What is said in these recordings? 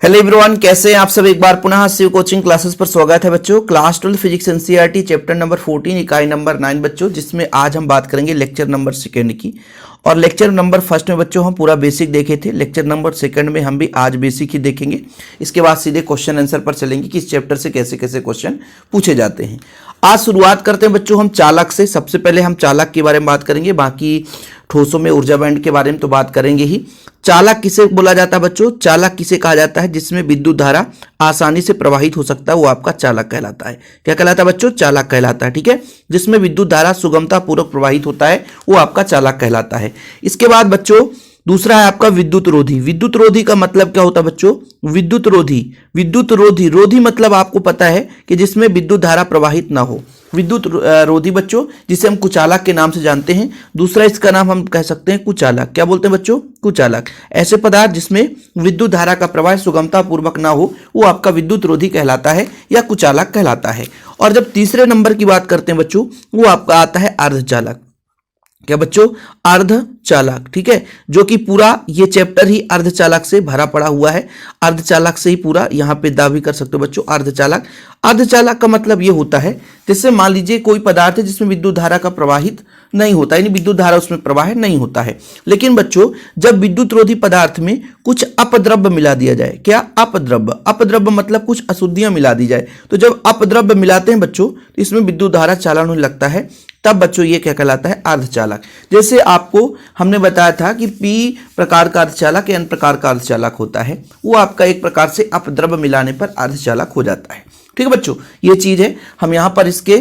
Hello everyone, कैसे हैं आप सब। एक बार पुनः शिव कोचिंग क्लासेस पर स्वागत है बच्चों। Class 12 physics NCERT chapter number 14 इकाई नंबर 9 बच्चों, जिसमें आज हम बात करेंगे लेक्चर नंबर सेकंड की। और लेक्चर नंबर फर्स्ट में बच्चों हम पूरा बेसिक देखे थे। लेक्चर नंबर सेकंड में हम भी आज बेसिक ही देखेंगे। इसके बाद सीधे क्वेश्चन आंसर पर चलेंगे कि इस चैप्टर से कैसे कैसे क्वेश्चन पूछे जाते हैं। आज शुरुआत करते हैं बच्चों हम चालक से। सबसे पहले हम चालक के बारे में बात करेंगे, बाकी ठोसों में ऊर्जा बैंड के बारे में तो बात करेंगे ही। चालक किसे बोला जाता है बच्चों? चालक किसे कहा जाता है? जिसमें विद्युत धारा आसानी से प्रवाहित हो सकता है, वो आपका चालक कहलाता है। क्या कहलाता है बच्चों? चालक कहलाता है। ठीक है, जिसमें विद्युत धारा सुगमता पूर्वक प्रवाहित होता है, वो आपका चालक कहलाता है। इसके बाद बच्चों दूसरा है आपका विद्युत रोधी। विद्युत रोधी का मतलब क्या होता है बच्चों? विद्युत रोधी, विद्युत रोधी, रोधी मतलब आपको पता है कि जिसमें विद्युत धारा प्रवाहित ना हो। विद्युत रोधी बच्चों, जिसे हम कुचालक के नाम से जानते हैं। दूसरा इसका नाम हम कह सकते हैं कुचालक। क्या बोलते हैं बच्चों? कुचालक। ऐसे पदार्थ जिसमें विद्युत धारा का प्रवाह सुगमता पूर्वक ना हो, वो आपका विद्युत रोधी कहलाता है या कुचालक कहलाता है। और जब तीसरे नंबर की बात करते हैं बच्चों, वो आपका आता है अर्धचालक। क्या बच्चों? अर्धचालक। ठीक है, जो कि पूरा ये चैप्टर ही अर्धचालक से भरा पड़ा हुआ है। अर्धचालक से ही पूरा यहाँ पे दावा भी कर सकते हो बच्चों। अर्धचालक, अर्धचालक का मतलब ये होता है, जैसे मान लीजिए कोई पदार्थ है जिसमें विद्युत धारा का प्रवाहित नहीं होता, यानी विद्युत धारा उसमें प्रवाह नहीं होता है। लेकिन बच्चों जब विद्युत रोधी पदार्थ में कुछ अपद्रव्य मिला दिया जाए, क्या? अपद्रव्य। अपद्रव्य मतलब कुछ अशुद्धियां मिला दी जाए। तो जब अपद्रव्य मिलाते हैं बच्चों, तो इसमें विद्युत धारा चालन होने लगता है। तब बच्चों ये क्या कहलाता है? अर्धचालक। जैसे आपको हमने बताया था कि पी प्रकार का अर्धचालक या एन प्रकार का अर्धचालक होता है, वो आपका एक प्रकार से अपद्रव्य मिलाने पर अर्धचालक हो जाता है। ठीक है बच्चों, ये चीज है। हम यहाँ पर इसके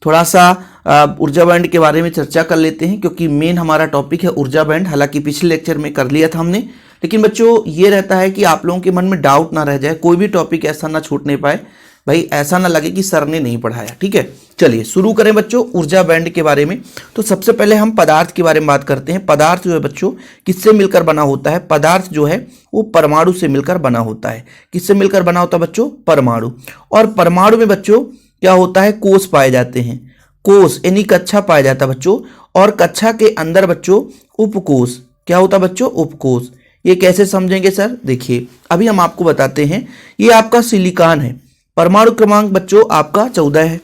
थोड़ा सा ऊर्जा बैंड के बारे में चर्चा कर लेते हैं, क्योंकि मेन हमारा टॉपिक है ऊर्जा बैंड। हालांकि पिछले लेक्चर में कर लिया था हमने, लेकिन बच्चों ये रहता है कि आप लोगों के मन में डाउट ना रह जाए, कोई भी टॉपिक ऐसा ना छूटने पाए, भाई ऐसा ना लगे कि सर ने नहीं पढ़ाया। ठीक है, चलिए शुरू करें बच्चों ऊर्जा बैंड के बारे में। तो सबसे पहले हम पदार्थ के बारे में बात करते हैं। पदार्थ जो है बच्चों किससे मिलकर बना होता है? पदार्थ जो है वो परमाणु से मिलकर बना होता है। किससे मिलकर बना होता है बच्चों? परमाणु। और परमाणु में बच्चों क्या होता है? कोष पाए जाते हैं। कोष यानी कक्षा पाया जाता है बच्चों। और कक्षा के अंदर बच्चों उपकोष। क्या होता है बच्चों? उपकोष। ये कैसे समझेंगे सर? देखिए अभी हम आपको बताते हैं। ये आपका सिलिकॉन है। परमाणु क्रमांक बच्चों आपका 14 है।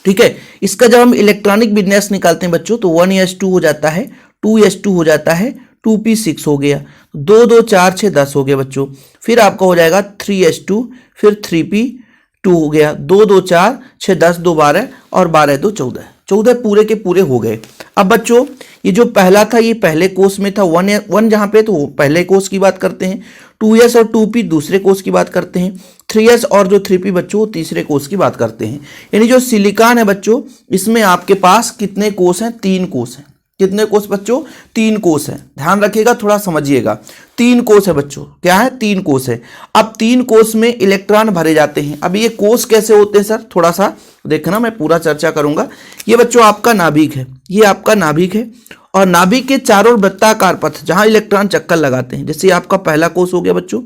ठीक है, इसका जब हम इलेक्ट्रॉनिक विन्यास निकालते हैं बच्चों, तो 1s2 हो जाता है, 2s2 हो जाता है, 2p6 हो गया, 2 2 4 6 10 हो गया बच्चों। फिर आपका हो जाएगा 3s2, फिर 3p2 हो गया, 2 2 4 6 10 2 12 और 12 2 14। 14 पूरे के पूरे हो गए। अब बच्चों ये जो पहला था ये पहले कोष में था, 1 जहां पे, तो पहले कोष की बात करते हैं। 2s और 2p दूसरे कोष की बात करते हैं। 3s और जो 3p बच्चों तीसरे कोष की बात करते हैं। यानी जो सिलिकॉन है बच्चों, इसमें आपके पास कितने कोष हैं? 3 कोष हैं। कितने कोष बच्चों? 3 कोष हैं। ध्यान रखिएगा, थोड़ा समझिएगा। 3 कोष है बच्चों। क्या है? 3 कोष है। अब 3 कोष में इलेक्ट्रॉन भरे जाते हैं। अब ये कोष कैसे होते हैं सर? थोड़ा सा देखना, मैं पूरा चर्चा करूंगा। ये बच्चों आपका नाभिक है। ये आपका नाभिक है। और नाभिक के चारों वृत्ताकार पथ जहां इलेक्ट्रॉन चक्कर लगाते हैं, जैसे आपका पहला कोष हो गया बच्चों,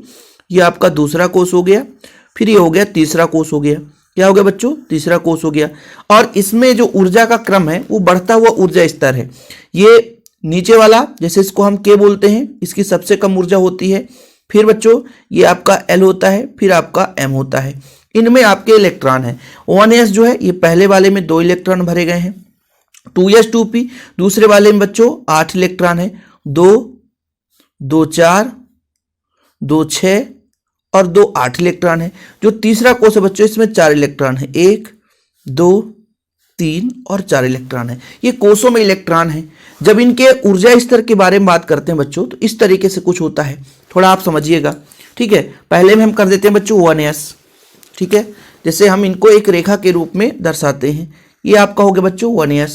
ये आपका दूसरा कोष हो गया, फिर ये हो गया तीसरा कोष हो गया। क्या हो गया बच्चों? तीसरा कोष हो गया। और इसमें जो ऊर्जा का क्रम है वो बढ़ता हुआ ऊर्जा स्तर है। ये नीचे वाला, जैसे इसको हम के बोलते हैं, इसकी सबसे कम ऊर्जा होती है। फिर बच्चों ये आपका एल होता है, फिर आपका एम होता है। इनमें आपके इलेक्ट्रॉन है। 1s जो है ये पहले वाले में 2 इलेक्ट्रॉन भरे गए हैं। 2s 2p दूसरे वाले में बच्चों 8 इलेक्ट्रॉन है। 2 2 4 2 6 और 2 8 इलेक्ट्रॉन है। जो तीसरा कोष है बच्चों, इसमें 4 इलेक्ट्रॉन है। 1 2 3 और 4 इलेक्ट्रॉन है। ये कोषों में इलेक्ट्रॉन है। जब इनके ऊर्जा स्तर के बारे में बात करते हैं बच्चों, तो इस तरीके से कुछ होता है, थोड़ा आप समझिएगा। ठीक है, पहले में हम कर देते हैं बच्चों 1s। ठीक है, जैसे हम इनको एक रेखा के रूप में दर्शाते हैं। ये आपका हो गया बच्चों 1s।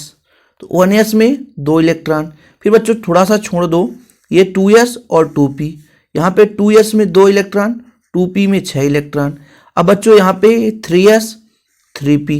तो 1s में 2 इलेक्ट्रॉन। फिर बच्चों थोड़ा सा छोड़ दो, ये 2s और 2p। यहाँ पे 2s में 2 इलेक्ट्रॉन, 2p में 6 इलेक्ट्रॉन। अब बच्चों यहाँ पे 3s 3p,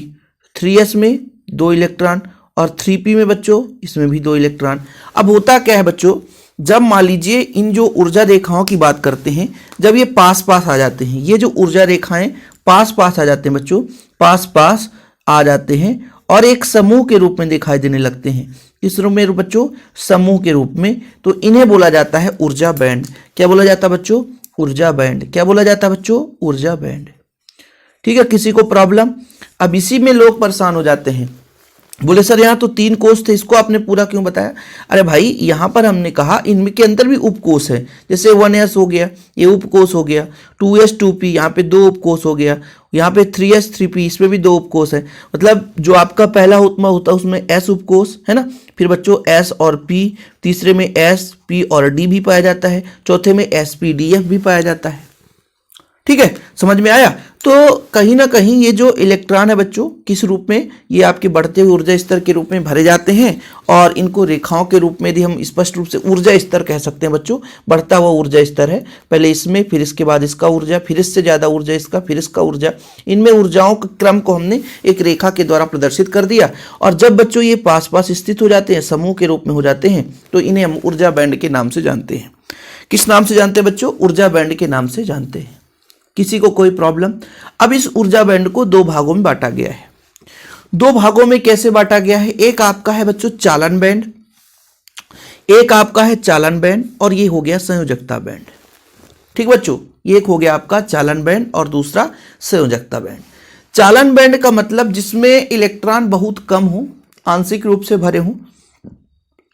3s में 2 इलेक्ट्रॉन और 3p में बच्चों इसमें भी 2 इलेक्ट्रॉन। अब होता क्या है बच्चों, जब मान लीजिए इन जो ऊर्जा रेखाओं की बात करते हैं, जब ये पास पास आ जाते हैं, ये जो ऊर्जा रेखाएं पास पास आ जाते हैं बच्चों, पास पास आ जाते हैं और एक समूह के रूप में दिखाई देने लगते हैं। किस रूप में बच्चों? समूह के रूप में। तो इन्हें बोला जाता है ऊर्जा बैंड। क्या बोला जाता है बच्चों? ऊर्जा बैंड। क्या बोला जाता है बच्चों? ऊर्जा बैंड। ठीक है, किसी को प्रॉब्लम? अब इसी में लोग परेशान हो जाते हैं, बोले सर यहाँ तो 3 कोष थे, इसको आपने पूरा क्यों बताया? अरे भाई यहाँ पर हमने कहा इनमें के अंदर भी उपकोष है, जैसे 1s हो गया, ये उपकोष हो गया, 2s 2p, यहाँ पे 2 उपकोष हो गया, यहाँ पे 3s 3p, इसमें भी 2 उपकोष है। मतलब जो आपका पहला होता है उसमें s उपकोष है ना, फिर बच्चों s और p, तीसरे में s p और d भी पाया जाता है, चौथे में sp-df भी पाया जाता है। ठीक है, समझ में आया? तो कहीं ना कहीं ये जो इलेक्ट्रॉन है बच्चों, किस रूप में? ये आपके बढ़ते हुए ऊर्जा स्तर के रूप में भरे जाते हैं, और इनको रेखाओं के रूप में यदि हम स्पष्ट रूप से ऊर्जा स्तर कह सकते हैं बच्चों। बढ़ता हुआ ऊर्जा स्तर है, पहले इसमें, फिर इसके बाद इसका ऊर्जा, फिर इससे ज्यादा ऊर्जा इसका, फिर इसका ऊर्जा। इनमें ऊर्जाओं के क्रम को हमने एक रेखा के द्वारा प्रदर्शित कर दिया, और जब बच्चों ये पास पास स्थित हो जाते हैं, समूह के रूप में हो जाते हैं, तो इन्हें हम ऊर्जा बैंड के नाम से जानते हैं। किस नाम से जानते हैं बच्चों? ऊर्जा बैंड के नाम से जानते हैं। किसी को कोई प्रॉब्लम? अब इस ऊर्जा बैंड को 2 भागों में बांटा गया है। 2 भागों में कैसे बांटा गया है? एक आपका है बच्चों चालन बैंड, एक आपका है चालन बैंड, और ये हो गया संयोजकता बैंड। ठीक बच्चों, ये एक हो गया आपका चालन बैंड और दूसरा संयोजकता बैंड। चालन बैंड का मतलब जिसमें इलेक्ट्रॉन बहुत कम हो, आंशिक रूप से भरे हों,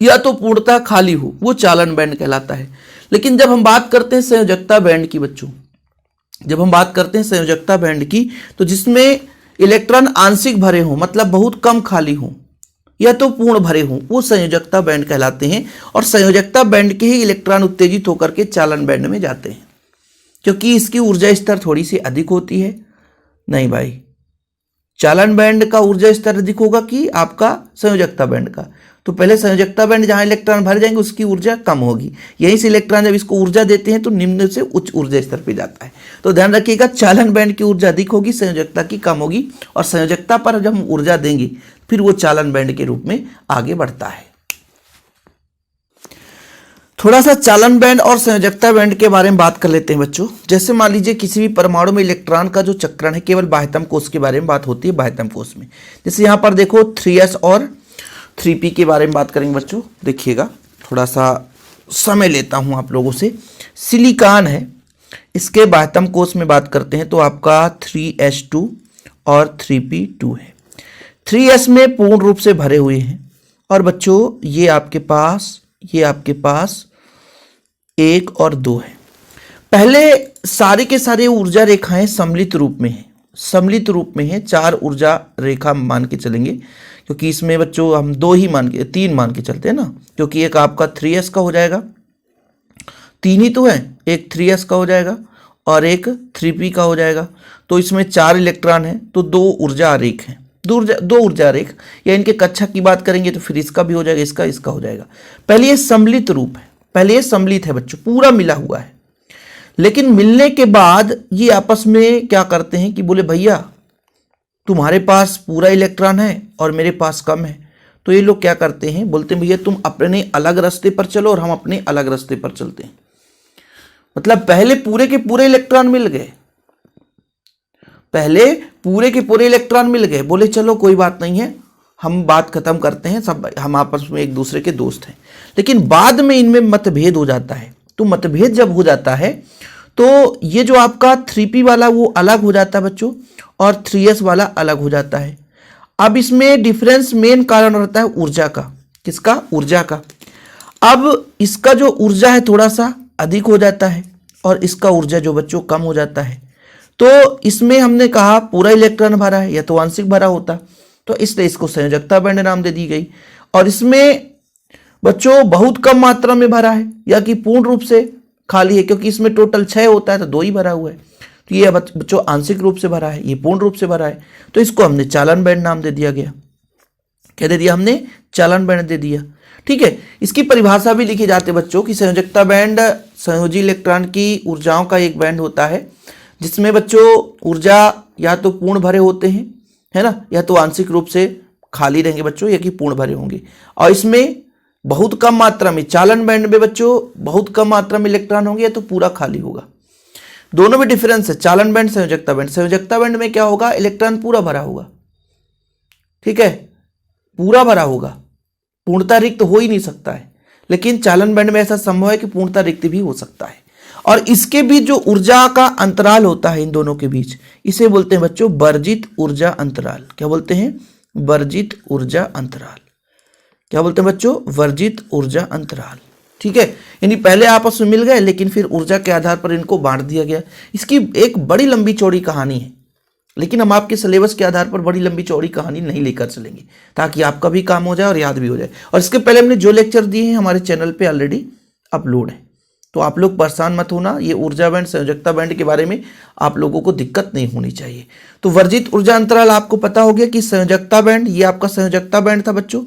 या तो पूर्णतः खाली हो, वो चालन बैंड कहलाता है। लेकिन जब हम बात करते हैं संयोजकता बैंड की बच्चों, जब हम बात करते हैं संयोजकता बैंड की, तो जिसमें इलेक्ट्रॉन आंशिक भरे हों, मतलब बहुत कम खाली हों, या तो पूर्ण भरे हों, वो संयोजकता बैंड कहलाते हैं। और संयोजकता बैंड के ही इलेक्ट्रॉन उत्तेजित होकर के चालन बैंड में जाते हैं, क्योंकि इसकी ऊर्जा स्तर थोड़ी सी अधिक होती है। नहीं भाई, चालन बैंड का ऊर्जा स्तर अधिक होगा कि आपका संयोजकता बैंड का? तो पहले संयोजकता बैंड जहां इलेक्ट्रॉन भर जाएंगे उसकी ऊर्जा कम होगी, यहीं से इलेक्ट्रॉन जब इसको ऊर्जा देते हैं तो निम्न से उच्च ऊर्जा स्तर पे जाता है। तो ध्यान रखिएगा, चालन बैंड की ऊर्जा अधिक होगी, संयोजकता की कम होगी, और संयोजकता पर जब हम ऊर्जा देंगे फिर वो चालन बैंड के रूप में आगे बढ़ता है। थोड़ा सा चालन बैंड और संयोजकता बैंड के बारे में बात कर लेते हैं बच्चों। जैसे मान लीजिए किसी भी परमाणु में इलेक्ट्रॉन का जो चक्रण है, केवल बाह्यतम कोष के बारे में बात होती है, बाह्यतम कोष में। जैसे यहाँ पर देखो 3s और 3p के बारे में बात करेंगे बच्चों। देखिएगा, थोड़ा सा समय लेता हूँ आप लोगों से। सिलिकॉन है, इसके बाह्यतम कोष में बात करते हैं तो आपका 3s2 और 3p2 है। 3s में पूर्ण रूप से भरे हुए हैं, और बच्चों ये आपके पास 1 और 2 है। पहले सारे के सारे ऊर्जा रेखाएं सम्मिलित रूप में हैं, सम्मिलित रूप में है। 4 ऊर्जा रेखा मान के चलेंगे, क्योंकि इसमें बच्चों हम 3 मान के चलते हैं ना, क्योंकि एक आपका 3s का हो जाएगा, 3 ही तो है, एक 3s का हो जाएगा और एक 3p का हो जाएगा। तो इसमें 4 इलेक्ट्रॉन है, तो 2 ऊर्जा आरेख हैं, 2 ऊर्जा आरेख, या इनके कक्षा की बात करेंगे तो फिर इसका भी हो जाएगा, इसका हो जाएगा। पहले ये सम्मिलित रूप है, पहले ये सम्मिलित है बच्चों, पूरा मिला हुआ है। लेकिन मिलने के बाद ये आपस में क्या करते हैं कि बोले भैया तुम्हारे पास पूरा इलेक्ट्रॉन है और मेरे पास कम है। तो ये लोग क्या करते हैं, बोलते हैं भैया तुम अपने अलग रास्ते पर चलो और हम अपने अलग रास्ते पर चलते हैं। मतलब पहले पूरे के पूरे इलेक्ट्रॉन मिल गए, पहले पूरे के पूरे इलेक्ट्रॉन मिल गए, बोले चलो कोई बात नहीं है, हम बात खत्म करते हैं, सब हम आपस में एक दूसरे के दोस्त हैं। लेकिन बाद में इनमें मतभेद हो जाता है। तो मतभेद जब हो जाता है तो ये जो आपका 3p वाला वो अलग हो जाता है बच्चों, और 3s वाला अलग हो जाता है। अब इसमें डिफरेंस मेन कारण रहता है ऊर्जा का। किसका? ऊर्जा का। अब इसका जो ऊर्जा है थोड़ा सा अधिक हो जाता है, और इसका ऊर्जा जो बच्चों कम हो जाता है। तो इसमें हमने कहा पूरा इलेक्ट्रॉन भरा है, या तो आंशिक भरा होता, तो इसलिए इसको संयोजकता बैंड नाम दे दी गई। और इसमें बच्चों बहुत कम मात्रा में भरा है, या कि पूर्ण रूप से खाली है, क्योंकि इसमें टोटल 6 होता है तो 2 ही भरा हुआ है। तो ये बच्चों आंशिक रूप से भरा है, ये पूर्ण रूप से भरा है, तो इसको हमने चालन बैंड नाम दे दिया गया। क्या दे दिया हमने? चालन बैंड दे दिया। ठीक है, इसकी परिभाषा भी लिखी जाती है बच्चों की संयोजकता बैंड संयोजी इलेक्ट्रॉन की ऊर्जाओं का एक बैंड होता है, जिसमें बच्चों ऊर्जा या तो पूर्ण भरे होते हैं, है ना, या तो आंशिक रूप से खाली रहेंगे बच्चों, या कि पूर्ण भरे होंगे। और इसमें बहुत कम मात्रा में, चालन बैंड में बच्चों बहुत कम मात्रा में इलेक्ट्रॉन होंगे, या तो पूरा खाली होगा। दोनों में डिफरेंस है, चालन बैंड संयोजकता बैंड। संयोजकता बैंड में क्या होगा, इलेक्ट्रॉन पूरा भरा होगा, ठीक है, पूरा भरा होगा, पूर्णता रिक्त हो ही नहीं सकता है। लेकिन चालन बैंड में ऐसा संभव है कि पूर्णता रिक्त भी हो सकता है। और इसके बीच जो ऊर्जा का अंतराल होता है इन दोनों के बीच, इसे बोलते हैं बच्चों वर्जित ऊर्जा अंतराल। क्या बोलते हैं? वर्जित ऊर्जा अंतराल। क्या बोलते हैं बच्चों? वर्जित ऊर्जा अंतराल। ठीक है, यानी पहले आपस में मिल गए लेकिन फिर ऊर्जा के आधार पर इनको बांट दिया गया। इसकी एक बड़ी लंबी चौड़ी कहानी है, लेकिन हम आपके सिलेबस के आधार पर बड़ी लंबी चौड़ी कहानी नहीं लेकर चलेंगे ताकि आपका भी काम हो जाए और याद भी हो जाए। और इसके पहले हमने जो लेक्चर दिए हैं हमारे चैनल पे ऑलरेडी अपलोड है, तो आप लोग परेशान मत होना। ये ऊर्जा बैंड, संयोजकता बैंड के बारे में आप लोगों को दिक्कत नहीं होनी चाहिए। तो वर्जित ऊर्जा अंतराल आपको पता हो गया कि संयोजकता बैंड, ये आपका संयोजकता बैंड था बच्चों।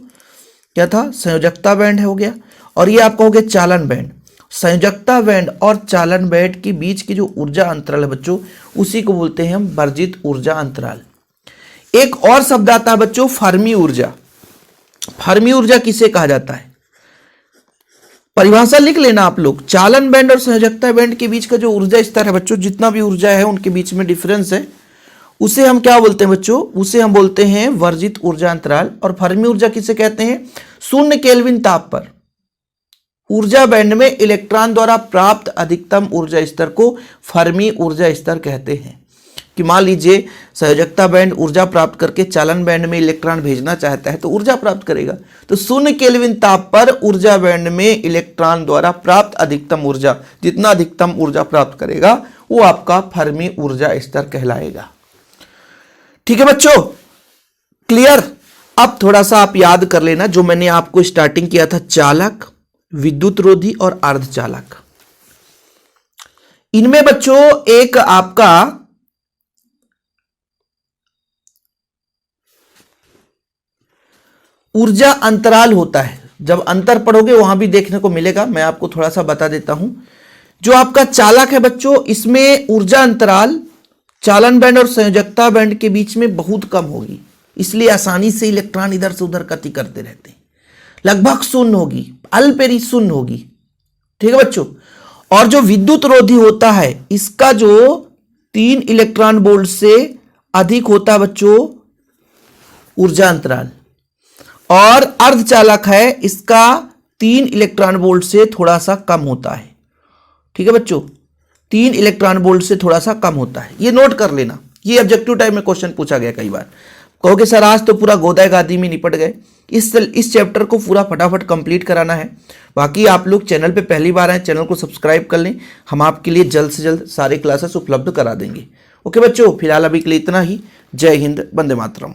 क्या था? संयोजकता बैंड हो गया। और ये आपका हो गया चालन बैंड। संयोजकता बैंड और चालन बैंड के बीच की जो ऊर्जा अंतराल है बच्चों, उसी को बोलते हैं हम वर्जित ऊर्जा अंतराल। एक और शब्द आता है बच्चों, फर्मी ऊर्जा। फर्मी ऊर्जा किसे कहा जाता है? परिभाषा लिख लेना आप लोग। चालन बैंड और संयोजकता बैंड के बीच का जो ऊर्जा स्तर है बच्चों, जितना भी ऊर्जा है उनके बीच में डिफरेंस है, उसे हम क्या बोलते हैं बच्चों? उसे हम बोलते हैं वर्जित ऊर्जा अंतराल। और फर्मी ऊर्जा किसे कहते हैं? 0 केल्विन ताप पर ऊर्जा बैंड में इलेक्ट्रॉन द्वारा प्राप्त अधिकतम ऊर्जा स्तर को फर्मी ऊर्जा स्तर कहते हैं। कि मान लीजिए संयोजकता बैंड ऊर्जा प्राप्त करके चालन बैंड में इलेक्ट्रॉन भेजना चाहता है तो ऊर्जा प्राप्त करेगा। तो 0 केल्विन ताप पर ऊर्जा बैंड में इलेक्ट्रॉन द्वारा प्राप्त अधिकतम ऊर्जा, जितना अधिकतम ऊर्जा प्राप्त करेगा वो आपका फर्मी ऊर्जा स्तर कहलाएगा। ठीक है बच्चों, क्लियर? अब थोड़ा सा आप याद कर लेना जो मैंने आपको स्टार्टिंग किया था, चालक, विद्युत रोधी और अर्धचालक। इनमें बच्चों एक आपका ऊर्जा अंतराल होता है। जब अंतर पढ़ोगे वहां भी देखने को मिलेगा, मैं आपको थोड़ा सा बता देता हूं। जो आपका चालक है बच्चों, इसमें ऊर्जा अंतराल चालन बैंड और संयोजकता बैंड के बीच में बहुत कम होगी, इसलिए आसानी से इलेक्ट्रॉन इधर से उधर गति करते रहते हैं। लगभग शून्य होगी, अल्परी शून्य होगी। ठीक है बच्चों। और जो विद्युत रोधी होता है, इसका जो 3 इलेक्ट्रॉन वोल्ट से अधिक होता है बच्चों ऊर्जा अंतराल। और अर्धचालक है, इसका 3 इलेक्ट्रॉन वोल्ट से थोड़ा सा कम होता है। ठीक है बच्चों, 3 इलेक्ट्रॉन वोल्ट से थोड़ा सा कम होता है। ये नोट कर लेना, ये ऑब्जेक्टिव टाइप में क्वेश्चन पूछा गया कई बार। कहोगे सर आज तो पूरा गोदाई गादी में निपट गए। इस चैप्टर को पूरा फटाफट कंप्लीट कराना है। बाकी आप लोग चैनल पे पहली बार आए, चैनल को सब्सक्राइब कर लें, हम आपके लिए जल्द से जल्द सारे क्लासेस उपलब्ध करा देंगे। ओके बच्चों, फिलहाल अभी के लिए इतना ही। जय हिंद, वंदे मातरम।